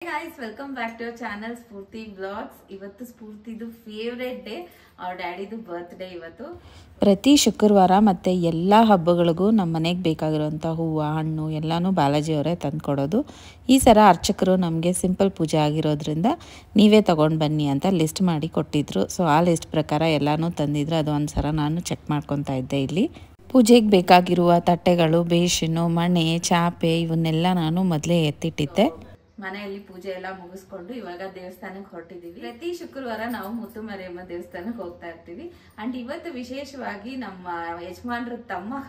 Hey guys, welcome back to your channel Spurti Vlogs. ಇವತ್ತು ಸ್ಫೂರ್ತಿದು favourite day. ಅವ್ರ ಡ್ಯಾಡಿದು birthday ಇವತ್ತು. ಪ್ರತಿ ಶುಕ್ರವಾರ ಮತ್ತು ಎಲ್ಲ ಹಬ್ಬಗಳಿಗೂ ನಮ್ಮ ಮನೆಗೆ ಬೇಕಾಗಿರುವಂಥ ಹೂವು ಹಣ್ಣು ಎಲ್ಲನೂ ಬಾಲಾಜಿಯವರೇ ತಂದುಕೊಡೋದು. ಈ ಸಲ ಅರ್ಚಕರು ನಮಗೆ ಸಿಂಪಲ್ ಪೂಜೆ ಆಗಿರೋದ್ರಿಂದ ನೀವೇ ತೊಗೊಂಡು ಬನ್ನಿ ಅಂತ ಲಿಸ್ಟ್ ಮಾಡಿ ಕೊಟ್ಟಿದ್ರು. ಸೊ ಆ ಲಿಸ್ಟ್ ಪ್ರಕಾರ ಎಲ್ಲನೂ ತಂದಿದ್ರು. ಅದು ಒಂದು ಸಲ ನಾನು ಚೆಕ್ ಮಾಡ್ಕೊತಾ ಇದ್ದೆ. ಇಲ್ಲಿ ಪೂಜೆಗೆ ಬೇಕಾಗಿರುವ ತಟ್ಟೆಗಳು, ಬೇಸಿನು, ಮಣೆ, ಚಾಪೆ ಇವನ್ನೆಲ್ಲ ನಾನು ಮೊದಲೇ ಎತ್ತಿಟ್ಟಿದ್ದೆ. ಮನೆಯಲ್ಲಿ ಪೂಜೆ ಎಲ್ಲ ಮುಗಿಸ್ಕೊಂಡು ಇವಾಗ ದೇವಸ್ಥಾನಕ್ಕೆ ಹೊರಟಿದ್ದೀವಿ. ಪ್ರತಿ ಶುಕ್ರವಾರ ನಾವು ಮುತ್ತು ಮಾರಿಯಮ್ಮ ದೇವಸ್ಥಾನಕ್ಕೆ ಹೋಗ್ತಾ ಇರ್ತೀವಿ. ಅಂಡ್ ಇವತ್ತು ವಿಶೇಷವಾಗಿ ನಮ್ಮ ಯಜಮಾನ್ರ ತಮ್ಮ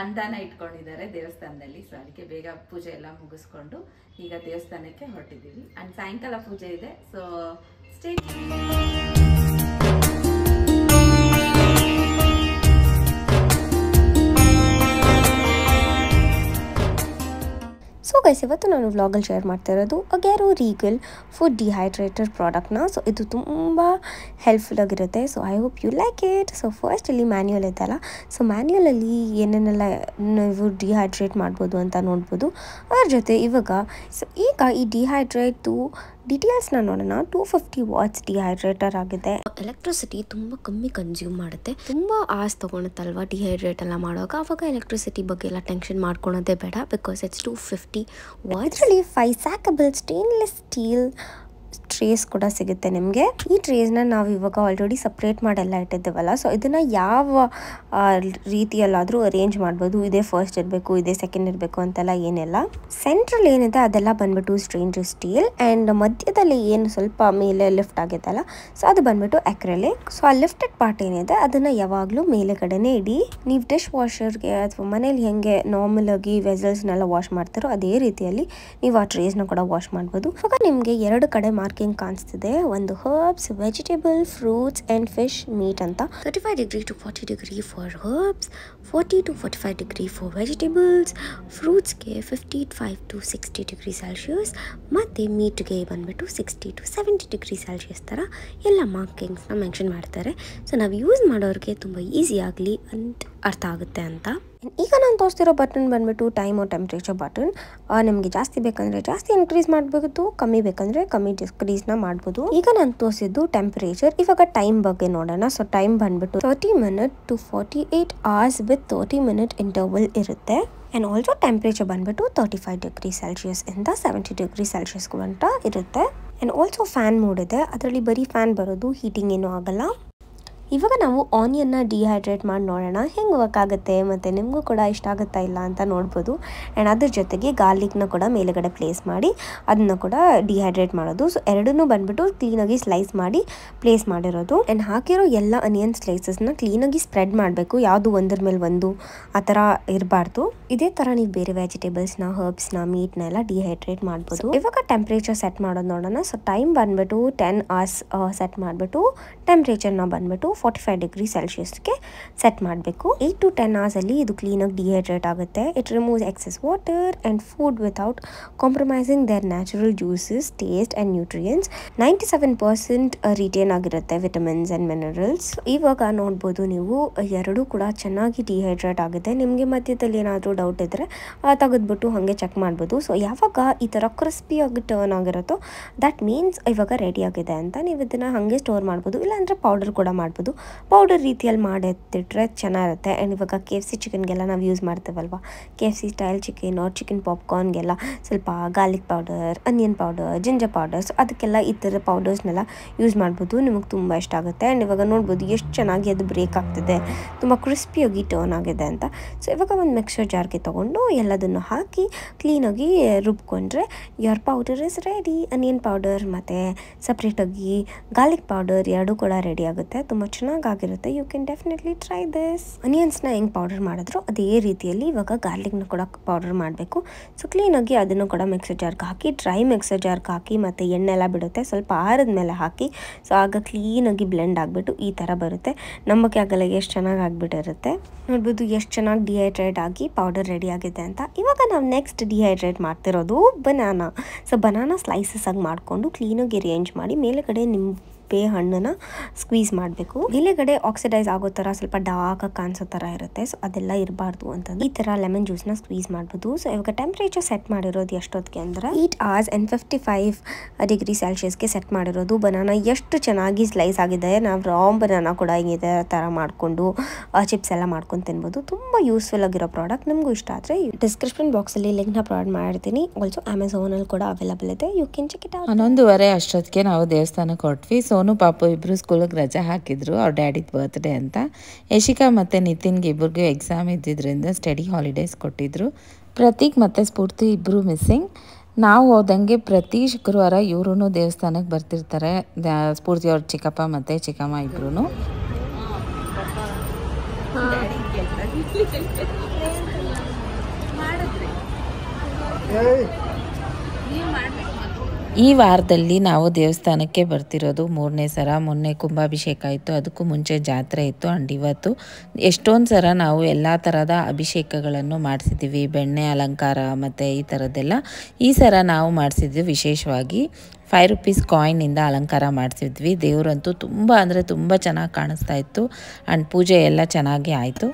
ಅಂದಾನ ಇಟ್ಕೊಂಡಿದ್ದಾರೆ ದೇವಸ್ಥಾನದಲ್ಲಿ. ಸೊ ಅದಕ್ಕೆ ಬೇಗ ಪೂಜೆ ಎಲ್ಲ ಮುಗಿಸ್ಕೊಂಡು ಈಗ ದೇವಸ್ಥಾನಕ್ಕೆ ಹೊರಟಿದ್ದೀವಿ. ಅಂಡ್ ಸಾಯಂಕಾಲ ಪೂಜೆ ಇದೆ. ಸೊ ಸ್ಟೇ ಸೊ ಗೈಸ್, ಇವತ್ತು ನಾನು ವ್ಲಾಗಲ್ಲಿ ಶೇರ್ ಮಾಡ್ತಾ ಇರೋದು ಅಗ್ಯಾರೋ ರೀಗಲ್ ಫುಡ್ ಡಿಹೈಡ್ರೇಟರ್ ಪ್ರಾಡಕ್ಟ್ನ. ಸೊ ಇದು ತುಂಬ ಹೆಲ್ಪ್ಫುಲ್ ಆಗಿರುತ್ತೆ. So I hope you like it. So first ಇಲ್ಲಿ ಮ್ಯಾನ್ಯುಯಲ್ ಇದೆಯಲ್ಲ, ಸೊ ಮ್ಯಾನ್ಯುಯಲಲ್ಲಿ ಏನೇನೆಲ್ಲ ನೀವು ಡಿಹೈಡ್ರೇಟ್ ಮಾಡ್ಬೋದು ಅಂತ ನೋಡ್ಬೋದು. ಅದ್ರ ಜೊತೆ ಈಗ ಈ ಡಿಹೈಡ್ರೇಟ್ದು ಡೀಟೇಲ್ಸ್ನ ನೋಡೋಣ. 250 ವಾಟ್ಸ್ ಡಿಹೈಡ್ರೇಟರ್ ಆಗಿದೆ. ಎಲೆಕ್ಟ್ರಿಸಿಟಿ ತುಂಬ ಕಮ್ಮಿ ಕನ್ಸ್ಯೂಮ್ ಮಾಡುತ್ತೆ. ತುಂಬ ಆಸ್ ತೊಗೊಳುತ್ತಲ್ವ ಡಿಹೈಡ್ರೇಟ್ ಎಲ್ಲ ಮಾಡುವಾಗ. ಅವಾಗ ಎಲೆಕ್ಟ್ರಿಸಿಟಿ ಬಗ್ಗೆ ಎಲ್ಲ ಟೆನ್ಷನ್ ಮಾಡ್ಕೊಳೋದೇ ಬೇಡ, because it's 250 watts. 5 stackable stainless steel trays ಕೂಡ ಸಿಗುತ್ತೆ ನಿಮಗೆ. ಈ ಟ್ರೇಸ್ನ ನಾವು ಇವಾಗ ಆಲ್ರೆಡಿ ಸಪ್ರೇಟ್ ಮಾಡೆಲ್ಲ ಇಟ್ಟಿದ್ದೇವಲ್ಲ, ಸೊ ಇದನ್ನು ಯಾವ ರೀತಿಯಲ್ಲಾದರೂ ಅರೇಂಜ್ ಮಾಡ್ಬೋದು. ಇದೇ ಫಸ್ಟ್ ಇರಬೇಕು, ಇದೇ ಸೆಕೆಂಡ್ ಇರಬೇಕು ಅಂತೆಲ್ಲ ಏನಿಲ್ಲ. ಸೆಂಟ್ರಲ್ ಏನಿದೆ ಅದೆಲ್ಲ ಬಂದ್ಬಿಟ್ಟು ಸ್ಟ್ರೇಂಜರ್ ಸ್ಟೀಲ್, ಆ್ಯಂಡ್ ಮಧ್ಯದಲ್ಲಿ ಏನು ಸ್ವಲ್ಪ ಮೇಲೆ ಲಿಫ್ಟ್ ಆಗಿತ್ತಲ್ಲ, ಸೊ ಅದು ಬಂದ್ಬಿಟ್ಟು ಅಕ್ರೆಲಿಕ್. ಸೊ ಆ ಲಿಫ್ಟೆಡ್ ಪಾರ್ಟ್ ಏನಿದೆ ಅದನ್ನು ಯಾವಾಗಲೂ ಮೇಲೆ ಕಡೆನೇ ಇಡಿ. ನೀವು ಡಿಶ್ ವಾಷರ್ಗೆ ಅಥವಾ ಮನೇಲಿ ಹೆಂಗೆ ನಾರ್ಮಲ್ ಆಗಿ ವೆಸಲ್ಸ್ನೆಲ್ಲ ವಾಶ್ ಮಾಡ್ತಾರೋ ಅದೇ ರೀತಿಯಲ್ಲಿ ನೀವು ಆ ಟ್ರೇಸ್ನ ಕೂಡ ವಾಶ್ ಮಾಡ್ಬೋದು. ಇವಾಗ ನಿಮಗೆ 2 ಕಡೆ ಮಾರ್ಕಿಂಗ್ ಕಾಣಿಸ್ತಿದೆ. ಒಂದು herbs, vegetable, fruits and fish, meat ಅಂತ. 35 degree to 40 degree for herbs, 40 to 45 degree for vegetables, ಫ್ರೂಟ್ಸ್ಗೆ 55 ಟು 60 ಡಿಗ್ರಿ ಸೆಲ್ಸಿಯಸ್, ಮತ್ತು ಮೀಟ್ಗೆ ಬಂದ್ಬಿಟ್ಟು 60 ಟು 70 ಡಿಗ್ರಿ ಸೆಲ್ಸಿಯಸ್ ಥರ ಎಲ್ಲ ಮಾರ್ಕಿಂಗ್ಸ್ನ ಮೆನ್ಷನ್ ಮಾಡ್ತಾರೆ. ಸೊ ನಾವು ಯೂಸ್ ಮಾಡೋರಿಗೆ ತುಂಬ ಈಸಿ ಆಗಲಿ ಅಂತ ಅರ್ಥ ಆಗುತ್ತೆ ಅಂತ. ಈಗ ನಾನು ತೋರಿಸ್ತಿರೋ ಬಟನ್ ಬಂದ್ಬಿಟ್ಟು ಟೈಮ್ ಆರ್ ಟೆಂಪ್ರೇಚರ್ ಬಟನ್. ನಿಮಗೆ ಜಾಸ್ತಿ ಬೇಕಂದರೆ ಜಾಸ್ತಿ ಇನ್ಕ್ರೀಸ್ ಮಾಡಬಹುದು, ಕಮ್ಮಿ ಬೇಕಂದರೆ ಕಮ್ಮಿ ಡಿಕ್ರೀಸ್ನ ಮಾಡ್ಬೋದು. ಈಗ ನಾನು ತೋರಿಸಿದ್ದು ಟೆಂಪ್ರೇಚರ್. ಇವಾಗ ಟೈಮ್ ಬಗ್ಗೆ ನೋಡೋಣ. ಸೊ ಟೈಮ್ ಬಂದ್ಬಿಟ್ಟು 30 minute to 48 hours with 30 minute interval ಇರುತ್ತೆ. ಆ್ಯಂಡ್ ಆಲ್ಸೋ ಟೆಂಪ್ರೇಚರ್ ಬಂದ್ಬಿಟ್ಟು 35 ಡಿಗ್ರಿ ಸೆಲ್ಸಿಯಸ್ ಇಂದ 70 ಡಿಗ್ರಿ ಸೆಲ್ಸಿಯಸ್ ಗಂಟ ಇರುತ್ತೆ. ಆ್ಯಂಡ್ ಆಲ್ಸೋ ಫ್ಯಾನ್ ಮೋಡ್ ಇದೆ. ಅದರಲ್ಲಿ ಬರೀ ಫ್ಯಾನ್ ಬರೋದು, ಹೀಟಿಂಗ್ ಏನೂ ಆಗಲ್ಲ. ಇವಾಗ ನಾವು ಆನಿಯನ್ನ ಡಿಹೈಡ್ರೇಟ್ ಮಾಡಿ ನೋಡೋಣ ಹೆಂಗೆ ವರ್ಕ್ ಆಗುತ್ತೆ, ಮತ್ತು ನಿಮಗೂ ಕೂಡ ಇಷ್ಟ ಆಗುತ್ತಾ ಇಲ್ಲ ಅಂತ ನೋಡ್ಬೋದು. ಆ್ಯಂಡ್ ಅದ್ರ ಜೊತೆಗೆ ಗಾರ್ಲಿಕ್ನ ಕೂಡ ಮೇಲುಗಡೆ ಪ್ಲೇಸ್ ಮಾಡಿ ಅದನ್ನು ಕೂಡ ಡಿಹೈಡ್ರೇಟ್ ಮಾಡೋದು. ಸೊ ಎರಡನ್ನೂ ಬಂದ್ಬಿಟ್ಟು ಕ್ಲೀನಾಗಿ ಸ್ಲೈಸ್ ಮಾಡಿ ಪ್ಲೇಸ್ ಮಾಡಿರೋದು. ಆ್ಯಂಡ್ ಹಾಕಿರೋ ಎಲ್ಲ ಅನಿಯನ್ ಸ್ಲೈಸಸ್ನ ಕ್ಲೀನಾಗಿ ಸ್ಪ್ರೆಡ್ ಮಾಡಬೇಕು, ಯಾವುದು ಒಂದ್ರ ಮೇಲೆ ಒಂದು ಆ ಥರ ಇರಬಾರ್ದು. ಇದೇ ಥರ ನೀವು ಬೇರೆ ವೆಜಿಟೇಬಲ್ಸ್ನ, ಹರ್ಬ್ಸ್ನ, ಮೀಟ್ನ ಎಲ್ಲ ಡಿಹೈಡ್ರೇಟ್ ಮಾಡ್ಬೋದು. ಇವಾಗ ಟೆಂಪ್ರೇಚರ್ ಸೆಟ್ ಮಾಡೋದು ನೋಡೋಣ. ಸೊ ಟೈಮ್ ಬಂದ್ಬಿಟ್ಟು 10 ಅವರ್ಸ್ ಸೆಟ್ ಮಾಡಿಬಿಟ್ಟು ಟೆಂಪ್ರೇಚರ್ನ ಬಂದ್ಬಿಟ್ಟು 45 ಡಿಗ್ರಿ ಸೆಲ್ಸಿಯಸ್ಗೆ ಸೆಟ್ ಮಾಡಬೇಕು. 8 ಟು 10 ಅವರ್ಸಲ್ಲಿ ಇದು ಕ್ಲೀನಾಗಿ ಡಿಹೈಡ್ರೇಟ್ ಆಗುತ್ತೆ. It removes excess water and food without compromising their natural juices, taste and nutrients. 97% retain ಆಗಿರುತ್ತೆ ವಿಟಮಿನ್ಸ್ ಆ್ಯಂಡ್ ಮಿನರಲ್ಸ್. ಇವಾಗ ನೋಡ್ಬೋದು ನೀವು ಎರಡೂ ಕೂಡ ಚೆನ್ನಾಗಿ ಡಿಹೈಡ್ರೇಟ್ ಆಗಿದೆ. ನಿಮಗೆ ಮಧ್ಯದಲ್ಲಿ ಏನಾದರೂ ಡೌಟ್ ಇದ್ದರೆ ತೆಗೆದ್ಬಿಟ್ಟು ಹಾಗೆ ಚೆಕ್ ಮಾಡ್ಬೋದು. ಸೊ ಯಾವಾಗ ಈ ಥರ ಕ್ರಿಸ್ಪಿಯಾಗಿ ಟರ್ನ್ ಆಗಿರುತ್ತೋ ದಟ್ ಮೀನ್ಸ್ ಇವಾಗ ರೆಡಿ ಆಗಿದೆ ಅಂತ. ನೀವು ಇದನ್ನು ಹಾಗೆ ಸ್ಟೋರ್ ಮಾಡ್ಬೋದು, ಇಲ್ಲಾಂದರೆ ಪೌಡರ್ ಕೂಡ ಮಾಡ್ಬೋದು. ಪೌಡರ್ ರೀತಿಯಲ್ಲಿ ಮಾಡಿಟ್ಟಿಟ್ರೆ ಚೆನ್ನಾಗಿರುತ್ತೆ. ಆ್ಯಂಡ್ ಇವಾಗ KFC ಚಿಕನ್ಗೆಲ್ಲ ನಾವು ಯೂಸ್ ಮಾಡ್ತೇವಲ್ವ, KFC style chicken or chicken ಪಾಪ್ಕಾರ್ನ್ಗೆಲ್ಲ ಸ್ವಲ್ಪ garlic powder, onion powder, ginger powders, ಅದಕ್ಕೆಲ್ಲ ಈ ಥರ ಪೌಡರ್ಸ್ನೆಲ್ಲ ಯೂಸ್ ಮಾಡ್ಬೋದು. ನಿಮಗೆ ತುಂಬ ಇಷ್ಟ ಆಗುತ್ತೆ. ಆ್ಯಂಡ್ ಇವಾಗ ನೋಡ್ಬೋದು ಎಷ್ಟು ಚೆನ್ನಾಗಿ ಅದು ಬ್ರೇಕ್ ಆಗ್ತಿದೆ, ತುಂಬ ಕ್ರಿಸ್ಪಿಯಾಗಿ ಟರ್ನ್ ಆಗಿದೆ ಅಂತ. ಸೊ ಇವಾಗ ಒಂದು ಮಿಕ್ಸರ್ ಜಾರ್ಗೆ ತೊಗೊಂಡು ಎಲ್ಲದನ್ನು ಹಾಕಿ ಕ್ಲೀನಾಗಿ ರುಬ್ಕೊಂಡ್ರೆ your powder is ready. Onion powder ಮತ್ತು ಸಪ್ರೇಟಾಗಿ ಗಾರ್ಲಿಕ್ ಪೌಡರ್ ಎರಡೂ ಕೂಡ ರೆಡಿ ಆಗುತ್ತೆ. ತುಂಬ ಚೆನ್ನಾಗಿರುತ್ತೆ. You can definitely try this. ಅನಿಯನ್ಸ್ನ ಹೆಂಗೆ ಪೌಡರ್ ಮಾಡಿದ್ರು ಅದೇ ರೀತಿಯಲ್ಲಿ ಇವಾಗ ಗಾರ್ಲಿಕ್ನ ಕೂಡ ಪೌಡರ್ ಮಾಡಬೇಕು. ಸೊ ಕ್ಲೀನಾಗಿ ಅದನ್ನು ಕೂಡ ಮಿಕ್ಸರ್ ಜಾರ್ಗೆ ಹಾಕಿ, ಡ್ರೈ ಮಿಕ್ಸರ್ ಜಾರ್ಗೆ ಹಾಕಿ, ಮತ್ತು ಎಣ್ಣೆ ಎಲ್ಲ ಬಿಡುತ್ತೆ, ಸ್ವಲ್ಪ ಆರದ ಮೇಲೆ ಹಾಕಿ. ಸೊ ಆಗ ಕ್ಲೀನಾಗಿ ಬ್ಲೆಂಡ್ ಆಗಿಬಿಟ್ಟು ಈ ಥರ ಬರುತ್ತೆ. ನಂಬಕ್ಕೆ ಆಗಲ್ಲ ಎಷ್ಟು ಚೆನ್ನಾಗಿ ಆಗಿಬಿಟ್ಟಿರುತ್ತೆ. ನೋಡ್ಬೋದು ಎಷ್ಟು ಚೆನ್ನಾಗಿ ಡಿಹೈಡ್ರೇಟ್ ಆಗಿ ಪೌಡರ್ ರೆಡಿ ಆಗಿದೆ ಅಂತ. ಇವಾಗ ನಾವು ನೆಕ್ಸ್ಟ್ ಡಿಹೈಡ್ರೇಟ್ ಮಾಡ್ತಿರೋದು ಬನಾನಾ. ಸೊ ಬನಾನಾ ಸ್ಲೈಸಸ್ ಆಗಿ ಮಾಡಿಕೊಂಡು ಕ್ಲೀನಾಗಿ ಅರೇಂಜ್ ಮಾಡಿ ಮೇಲುಗಡೆ ನಿಮ್ಮ ಸಿಪ್ಪೆ ಹಣ್ಣನ್ನು ಸ್ಕ್ವೀಸ್ ಮಾಡಬೇಕು. ಮೇಲೆಗಡೆ ಆಕ್ಸಿಡೈಸ್ ಆಗೋ ಥರ ಸ್ವಲ್ಪ ಡಾರ್ಕ್ ಕಾಣಿಸೋ ಥರ ಇರುತ್ತೆ. ಸೊ ಅದೆಲ್ಲ ಇರಬಾರ್ದು ಅಂತಂದ್ರೆ ಈ ಥರ ಲೆಮನ್ ಜ್ಯೂಸ್ನ ಸ್ಕ್ವೀಸ್ ಮಾಡ್ಬೋದು. ಸೊ ಇವಾಗ ಟೆಂಪ್ರೇಚರ್ ಸೆಟ್ ಮಾಡಿರೋದು ಎಷ್ಟೊತ್ತಿಗೆ ಅಂದರೆ 8 hours and 55 ಡಿಗ್ರಿ ಸೆಲ್ಸಿಯಸ್ಗೆ ಸೆಟ್ ಮಾಡಿರೋದು. ಬನಾನಾ ಎಷ್ಟು ಚೆನ್ನಾಗಿ ಸ್ಲೈಸ್ ಆಗಿದೆ. ನಾವು ರಾಮ್ ಬನಾನಾ ಕೂಡ ಇದೇ ಥರ ಮಾಡಿಕೊಂಡು ಚಿಪ್ಸ್ ಎಲ್ಲ ಮಾಡ್ಕೊಂಡು ತಿನ್ಬೋದು. ತುಂಬ ಯೂಸ್ಫುಲ್ ಆಗಿರೋ ಪ್ರಾಡಕ್ಟ್. ನಿಮಗೂ ಇಷ್ಟ ಆದರೆ ಡಿಸ್ಕ್ರಿಪ್ಷನ್ ಬಾಕ್ಸಲ್ಲಿ ಲಿಂಕ್ನ ಪ್ರೊವೈಡ್ ಮಾಡಿರ್ತೀನಿ. ಆಲ್ಸೋ ಅಮೆಝಾನಲ್ಲಿ ಕೂಡ ಅವೈಲಬಲ್ ಇದೆ. You can check it out. 11:30 ಅಷ್ಟೊತ್ತಿಗೆ ನಾವು ದೇವಸ್ಥಾನಕ್ಕೆ ಹೊರಟ್ವಿ. ಸೋನು ಪಾಪು ಇಬ್ಬರು ಸ್ಕೂಲಿಗೆ ರಜೆ ಹಾಕಿದ್ರು, ಅವ್ರ ಡ್ಯಾಡಿದ ಬರ್ತ್ಡೇ ಅಂತ. ಯಶಿಕಾ ಮತ್ತು ನಿತಿನ್ಗೆ ಇಬ್ಬರಿಗೂ ಎಕ್ಸಾಮ್ ಇದ್ದಿದ್ದರಿಂದ ಸ್ಟಡಿ ಹಾಲಿಡೇಸ್ ಕೊಟ್ಟಿದ್ರು. ಪ್ರತೀಕ್ ಮತ್ತು ಸ್ಫೂರ್ತಿ ಇಬ್ಬರು ಮಿಸ್ಸಿಂಗ್. ನಾವು ಹೋದಂಗೆ ಪ್ರತಿ ಶುಕ್ರವಾರ ಇವರು ದೇವಸ್ಥಾನಕ್ಕೆ ಬರ್ತಿರ್ತಾರೆ. ಸ್ಫೂರ್ತಿ ಅವ್ರ ಚಿಕ್ಕಪ್ಪ ಮತ್ತು ಚಿಕ್ಕಮ್ಮ ಇಬ್ಬರು. ಈ ವಾರದಲ್ಲಿ ನಾವು ದೇವಸ್ಥಾನಕ್ಕೆ ಬರ್ತಿರೋದು 3ನೇ ಸಲ. ಮೊನ್ನೆ ಕುಂಭಾಭಿಷೇಕ ಆಯಿತು, ಅದಕ್ಕೂ ಮುಂಚೆ ಜಾತ್ರೆ ಇತ್ತು. ಆ್ಯಂಡ್ ಇವತ್ತು ಎಷ್ಟೊಂದು ಸಲ ನಾವು ಎಲ್ಲ ಥರದ ಅಭಿಷೇಕಗಳನ್ನು ಮಾಡಿಸಿದ್ದೀವಿ, ಬೆಣ್ಣೆ ಅಲಂಕಾರ ಮತ್ತು ಈ ಥರದ್ದೆಲ್ಲ. ಈ ಸಲ ನಾವು ಮಾಡಿಸಿದ್ವಿ ವಿಶೇಷವಾಗಿ 5 ರೂಪೀಸ್ ಕಾಯಿನಿಂದ ಅಲಂಕಾರ ಮಾಡಿಸಿದ್ವಿ. ದೇವರಂತೂ ತುಂಬ ಅಂದರೆ ತುಂಬ ಚೆನ್ನಾಗಿ ಕಾಣಿಸ್ತಾ ಇತ್ತು. ಆ್ಯಂಡ್ ಪೂಜೆ ಎಲ್ಲ ಚೆನ್ನಾಗಿ ಆಯಿತು.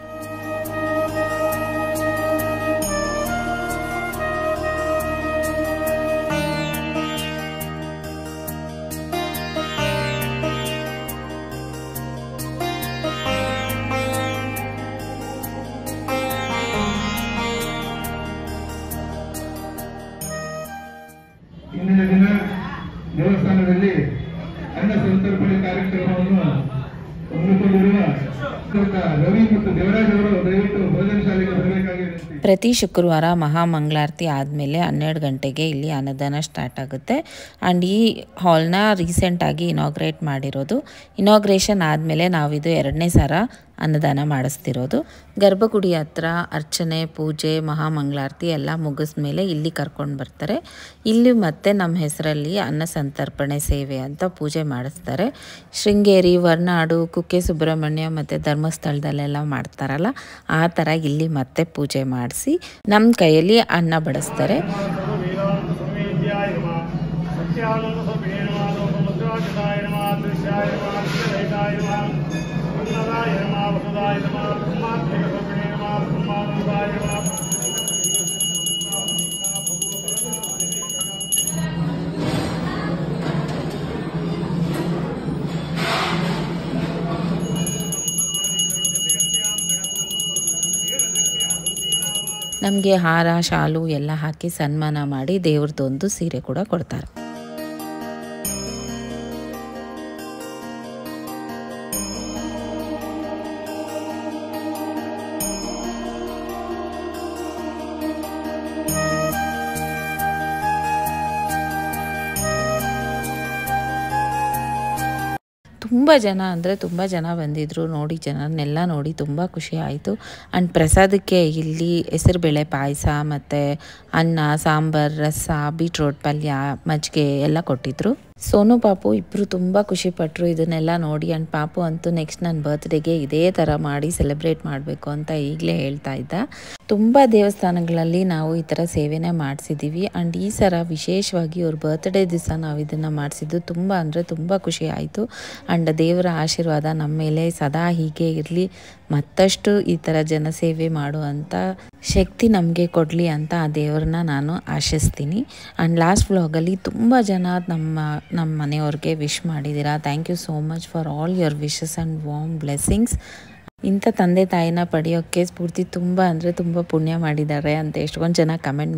ಇಂದಿನ ದಿನ ದೇವಸ್ಥಾನದಲ್ಲಿ ಅನ್ನ ಸಂತರ್ಪಣೆ ಕಾರ್ಯಕ್ರಮವನ್ನು ಹಮ್ಮಿಕೊಂಡಿರುವ ರವಿ ಮತ್ತು ದೇವರಾಜ್ ಅವರು ದಯವಿಟ್ಟು ಭೋಜನ ಶಾಲೆಗೆ ಬರಬೇಕಾಗಿ ವಿನಂತಿ. ಪ್ರತಿ ಶುಕ್ರವಾರ ಮಹಾಮಂಗಳಾರತಿ ಆದಮೇಲೆ 12 ಗಂಟೆಗೆ ಇಲ್ಲಿ ಅನ್ನದಾನ ಸ್ಟಾರ್ಟ್ ಆಗುತ್ತೆ. ಆ್ಯಂಡ್ ಈ ಹಾಲ್ನ ರೀಸೆಂಟಾಗಿ ಇನಾಗ್ರೇಟ್ ಮಾಡಿರೋದು. ಇನಾಗ್ರೇಷನ್ ಆದಮೇಲೆ ನಾವಿದು 2ನೇ ಸಲ ಅನ್ನದಾನ ಮಾಡಿಸ್ತಿರೋದು. ಗರ್ಭಗುಡಿ ಹತ್ರ ಅರ್ಚನೆ, ಪೂಜೆ, ಮಹಾಮಂಗಳಾರತಿ ಎಲ್ಲ ಮುಗಿದ ಮೇಲೆ ಇಲ್ಲಿ ಕರ್ಕೊಂಡು ಬರ್ತಾರೆ. ಇಲ್ಲಿ ಮತ್ತೆ ನಮ್ಮ ಹೆಸರಲ್ಲಿ ಅನ್ನ ಸಂತರ್ಪಣೆ ಸೇವೆ ಅಂತ ಪೂಜೆ ಮಾಡಿಸ್ತಾರೆ. ಶೃಂಗೇರಿ, ಹೊರನಾಡು, ಕುಕ್ಕೆ ಸುಬ್ರಹ್ಮಣ್ಯ ಮತ್ತು ಧರ್ಮಸ್ಥಳದಲ್ಲೆಲ್ಲ ಮಾಡ್ತಾರಲ್ಲ, ಆ ಥರ ಇಲ್ಲಿ ಮತ್ತೆ ಪೂಜೆ ಮಾಡಿಸಿ ನಮ್ಮ ಕೈಯಲ್ಲಿ ಅನ್ನ ಬಡಿಸ್ತಾರೆ. ನಮಗೆ ಹಾರ, ಶಾಲು ಎಲ್ಲ ಹಾಕಿ ಸನ್ಮಾನ ಮಾಡಿ ದೇವ್ರದ್ದೊಂದು ಸೀರೆ ಕೂಡ ಕೊಡ್ತಾರೆ. ತುಂಬ ಜನ ಅಂದರೆ ತುಂಬ ಜನ ಬಂದಿದ್ದರು. ಜನರನ್ನೆಲ್ಲ ನೋಡಿ ತುಂಬ ಖುಷಿ ಆಯಿತು. ಆ್ಯಂಡ್ ಪ್ರಸಾದಕ್ಕೆ ಇಲ್ಲಿ ಹೆಸರುಬೇಳೆ ಪಾಯಸ ಮತ್ತು ಅನ್ನ, ಸಾಂಬಾರು, ರಸ, ಬೀಟ್ರೋಟ್ ಪಲ್ಯ, ಮಜ್ಜಿಗೆ ಎಲ್ಲ ಕೊಟ್ಟಿದ್ರು. ಸೋನು ಪಾಪು ಇಬ್ಬರು ತುಂಬ ಖುಷಿಪಟ್ಟರು ಇದನ್ನೆಲ್ಲ ನೋಡಿ. ಆ್ಯಂಡ್ ಪಾಪು ಅಂತೂ ನೆಕ್ಸ್ಟ್ ನನ್ನ ಬರ್ತ್ಡೇಗೆ ಇದೇ ಥರ ಮಾಡಿ ಸೆಲೆಬ್ರೇಟ್ ಮಾಡಬೇಕು ಅಂತ ಈಗಲೇ ಹೇಳ್ತಾ ಇದ್ದ. ತುಂಬ ದೇವಸ್ಥಾನಗಳಲ್ಲಿ ನಾವು ಈ ಥರ ಸೇವೆನೇ ಮಾಡಿಸಿದ್ದೀವಿ. ಆ್ಯಂಡ್ ಈ ಸಲ ವಿಶೇಷವಾಗಿ ಅವ್ರ ಬರ್ತ್ಡೇ ದಿವಸ ನಾವು ಇದನ್ನು ಮಾಡಿಸಿದ್ದು ತುಂಬ ಅಂದರೆ ತುಂಬ ಖುಷಿ ಆಯಿತು. ಆ್ಯಂಡ್ ದೇವರ ಆಶೀರ್ವಾದ ನಮ್ಮ ಮೇಲೆ ಸದಾ ಹೀಗೆ ಇರಲಿ, ಮತ್ತಷ್ಟು ಈ ಥರ ಜನಸೇವೆ ಮಾಡುವಂಥ ಶಕ್ತಿ ನಮಗೆ ಕೊಡಲಿ ಅಂತ ಆ ದೇವ್ರನ್ನ ನಾನು ಆಶಿಸ್ತೀನಿ. ಆ್ಯಂಡ್ ಲಾಸ್ಟ್ ವ್ಲಾಗಲ್ಲಿ ತುಂಬ ಜನ ನಮ್ಮ ಮನೆಯವ್ರಿಗೆ ವಿಶ್ ಮಾಡಿದ್ದೀರಾ. Thank you so much for all your wishes and warm blessings. ಇಂಥ ತಂದೆ ತಾಯಿನ ಪಡೆಯೋಕ್ಕೆ ಸ್ಫೂರ್ತಿ ತುಂಬ ಅಂದರೆ ತುಂಬ ಪುಣ್ಯ ಮಾಡಿದ್ದಾರೆ ಅಂತ ಎಷ್ಟೊಂದು ಜನ ಕಮೆಂಟ್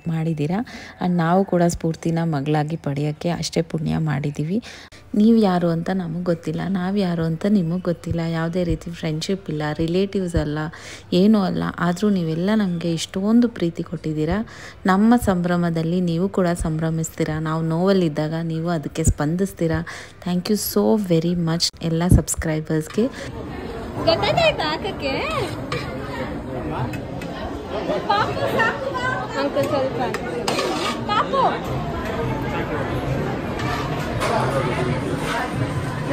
ಮಾಡಿದ್ದೀರಾ. ಆ್ಯಂಡ್ ನಾವು ಕೂಡ ಸ್ಫೂರ್ತಿನ ಮಗಳಾಗಿ ಪಡೆಯೋಕ್ಕೆ ಅಷ್ಟೇ ಪುಣ್ಯ ಮಾಡಿದ್ದೀವಿ. ನೀವು ಯಾರು ಅಂತ ನಮಗೆ ಗೊತ್ತಿಲ್ಲ, ನಾವು ಯಾರು ಅಂತ ನಿಮಗೆ ಗೊತ್ತಿಲ್ಲ. ಯಾವುದೇ ರೀತಿ ಫ್ರೆಂಡ್ಶಿಪ್ ಇಲ್ಲ, ರಿಲೇಟಿವ್ಸ್ ಅಲ್ಲ, ಏನೂ ಅಲ್ಲ. ಆದರೂ ನೀವೆಲ್ಲ ನಮಗೆ ಇಷ್ಟೊಂದು ಪ್ರೀತಿ ಕೊಟ್ಟಿದ್ದೀರಾ. ನಮ್ಮ ಸಂಭ್ರಮದಲ್ಲಿ ನೀವು ಕೂಡ ಸಂಭ್ರಮಿಸ್ತೀರಾ. ನಾವು ನೋವಲ್ಲಿದ್ದಾಗ ನೀವು ಅದಕ್ಕೆ ಸ್ಪಂದಿಸ್ತೀರಾ. Thank you so very much ಎಲ್ಲ ಸಬ್ಸ್ಕ್ರೈಬರ್ಸ್ಗೆ. ಗೊತ್ತಾಯ್ತಾ ಹಾಕಕ್ಕೆ ಅಂಕಲ್ ಸ್ವಲ್ಪ ಪಾಪು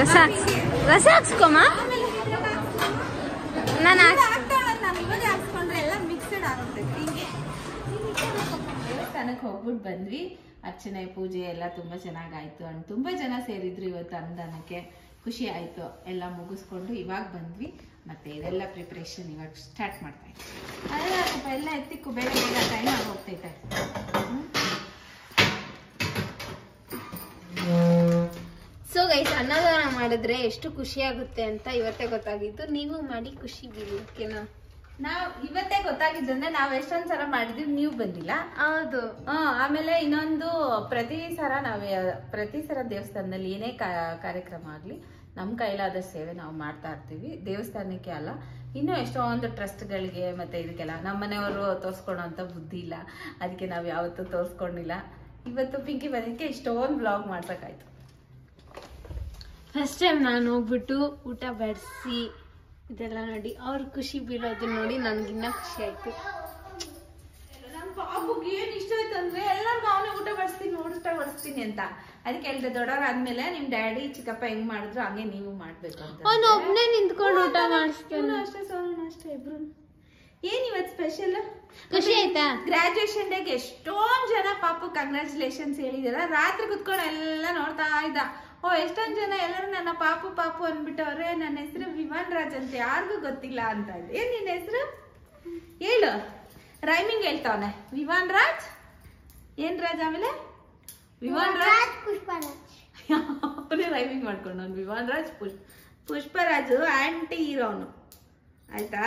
ರಸ ಹಾಕ್ಸ್ಕೊಮ್ಮ. ನಾನು ದೇವಸ್ಥಾನಕ್ಕೆ ಹೋಗ್ಬಿಟ್ಟು ಬಂದ್ವಿ. ಅರ್ಚನೆ ಪೂಜೆ ಎಲ್ಲ ತುಂಬ ಚೆನ್ನಾಗಾಯ್ತು. ಅಂಡ್ ತುಂಬ ಜನ ಸೇರಿದ್ರು ಇವತ್ತು ಅನ್ನದಾನಕ್ಕೆ. ಖುಷಿ ಆಯಿತು. ಎಲ್ಲ ಮುಗಿಸ್ಕೊಂಡು ಇವಾಗ ಬಂದ್ವಿ. ಮತ್ತೆ ಇದೆಲ್ಲ ಪ್ರಿಪ್ರೇಷನ್ ಇವಾಗ ಸ್ಟಾರ್ಟ್ ಮಾಡ್ತಾ ಇದ್ವಿ. ಅದೆಲ್ಲ ಸ್ವಲ್ಪ ಎಲ್ಲ ಎತ್ತಿಕ್ಕು, ಬೇಗ ಬೇಗ ಟೈಮ್ ಆಗಿ ಹೋಗ್ತೈತೆ. ಸೊ ಗೈಸ್, ಅನ್ನದಾನ ಮಾಡಿದ್ರೆ ಎಷ್ಟು ಖುಷಿ ಆಗುತ್ತೆ ಅಂತ ಇವತ್ತೇ ಗೊತ್ತಾಗಿದ್ದು. ನೀವು ಮಾಡಿ ಖುಷಿ ಬೀಳಿ, ಓಕೆನಾ? ನಾವು ಇವತ್ತೇ ಗೊತ್ತಾಗಿದ್ದಂದ್ರೆ ನಾವು ಎಷ್ಟೊಂದ್ ಸಲ ಮಾಡಿದ್ವಿ, ನೀವು ಬಂದಿಲ್ಲ. ಹೌದು. ಆಮೇಲೆ ಇನ್ನೊಂದು, ಪ್ರತಿ ಸಲ ದೇವಸ್ಥಾನದಲ್ಲಿ ಏನೇ ಕಾರ್ಯಕ್ರಮ ಆಗ್ಲಿ ನಮ್ಮ ಕೈಲಾದ ಸೇವೆ ನಾವು ಮಾಡ್ತಾ ಇರ್ತೀವಿ. ದೇವಸ್ಥಾನಕ್ಕೆ ಅಲ್ಲ, ಇನ್ನೂ ಎಷ್ಟೊಂದು ಟ್ರಸ್ಟ್ಗಳಿಗೆ ಮತ್ತೆ ಇದಕ್ಕೆಲ್ಲ ನಮ್ಮ ಮನೆಯವರು ತೋರಿಸ್ಕೊಳೋ ಅಂತ ಬುದ್ಧಿ ಇಲ್ಲ, ಅದಕ್ಕೆ ನಾವು ಯಾವತ್ತೂ ತೋರಿಸ್ಕೊಂಡಿಲ್ಲ. ಇವತ್ತು ಪಿಂಕಿ ಬಂದಿದ್ದಕ್ಕೆ ಇಷ್ಟೊಂದು ಬ್ಲಾಗ್ ಮಾಡ್ಸೋಕ್ಕಾಯ್ತು. ಫಸ್ಟ್ ಟೈಮ್ ನಾನು ಹೋಗ್ಬಿಟ್ಟು ಊಟ ಬಡಿಸಿ ಇದೆಲ್ಲ ನೋಡಿ ಅವ್ರು ಖುಷಿ ಬೀಳೋದನ್ನ ನೋಡಿ ನನ್ಗಿನ್ನ ಖುಷಿ ಆಯ್ತು. ನಮ್ಮ ಪಾಪುಗೆ ಏನ್ ಇಷ್ಟ ಆಯ್ತು ಅಂದ್ರೆ ಎಲ್ಲರಿಗೂ ಅವನೇ ಊಟ ಬಡಿಸ್ತೀನಿ ಅಂತ. ಅದಕ್ಕೆ ಹೇಳಿದೆ, ದೊಡ್ಡವರಾದ್ಮೇಲೆ ನಿಮ್ ಡ್ಯಾಡಿ ಚಿಕ್ಕಪ್ಪ ಹೆಂಗ್ ಮಾಡಿದ್ರು ಹಂಗೆ ನೀವು ಮಾಡ್ಬೇಕು ಅಂತ. ಅವ್ನು ಒಬ್ನೇ ನಿಂತ್ಕೊಂಡು ಊಟ ಮಾಡಿಸ್ತಾನೆ. ಅಷ್ಟೇ ಸೋನು ಅಷ್ಟೇ ಇಬ್ರು. ಏನ್ ಇವತ್ತು ಸ್ಪೆಷಲ್? ಖುಷಿ ಆಯ್ತಾ? ಗ್ರಾಜುಯೇಷನ್ ಡೇಗೆ ಎಷ್ಟೊಂದ್ ಜನ ಪಾಪು ಕಂಗ್ರಾಚುಲೇಷನ್ಸ್ ಹೇಳಿದಾರ. ರಾತ್ರಿ ಕುತ್ಕೊಂಡು ಎಲ್ಲ ನೋಡ್ತಾ ಇದ್ದ. ಎಷ್ಟೊಂದ್ ಜನ ಎಲ್ಲರೂ ನನ್ನ ಪಾಪು ಪಾಪು ಅಂದ್ಬಿಟ್ಟವ್ರೆ. ನನ್ನ ಹೆಸರು ವಿಮಾನ್ ರಾಜ್ ಅಂತ, ಯಾರಿಗೂ ಗೊತ್ತಿಲ್ಲ ಅಂತ ಇದ್ದೆ. ಏನ್ ನಿನ್ನ ಹೆಸರು ಹೇಳು? ರೈಮಿಂಗ್ ಹೇಳ್ತಾವನೆ. ವಿಮಾನ್ ರಾಜ್ ಏನ್ ರಾಜ್, ಆಮೇಲೆ ವಿಮಾನ್ ರಾಜ್ ಅವನೇ ರೈಮಿಂಗ್ ಮಾಡ್ಕೊಂಡು ಅವ್ನು. ವಿಮಾನ್ ರಾಜ್ ಪುಷ್ಪರಾಜು ಆಂಟಿ ಇರೋನು. ಆಯ್ತಾ?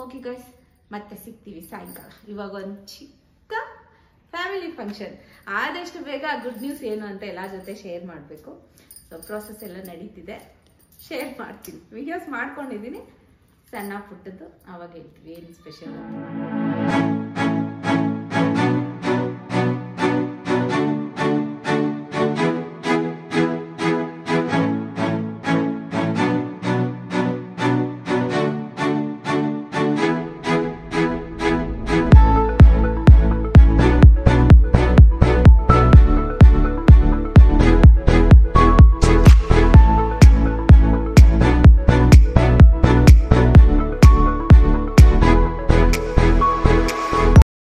ಓಕೆ ಗೈಸ್, ಮತ್ತೆ ಸಿಗ್ತೀವಿ ಸಾಯಂಕಾಲ. ಇವಾಗ ಒಂದು ಚಿಕ್ಕ ಫ್ಯಾಮಿಲಿ ಫಂಕ್ಷನ್. ಆದಷ್ಟು ಬೇಗ ಗುಡ್ ನ್ಯೂಸ್ ಏನು ಅಂತ ಎಲ್ಲ ಜೊತೆ ಶೇರ್ ಮಾಡಬೇಕು. ಸೊ ಪ್ರೋಸೆಸ್ ಎಲ್ಲ ನಡೀತಿದೆ, ಶೇರ್ ಮಾಡ್ತೀನಿ. ವಿಡಿಯೋಸ್ ಮಾಡ್ಕೊಂಡಿದ್ದೀನಿ ಸಣ್ಣ ಪುಟ್ಟದ್ದು, ಅವಾಗ ಹೇಳ್ತೀವಿ ಏನು ಸ್ಪೆಷಲ್ ಅಂತ.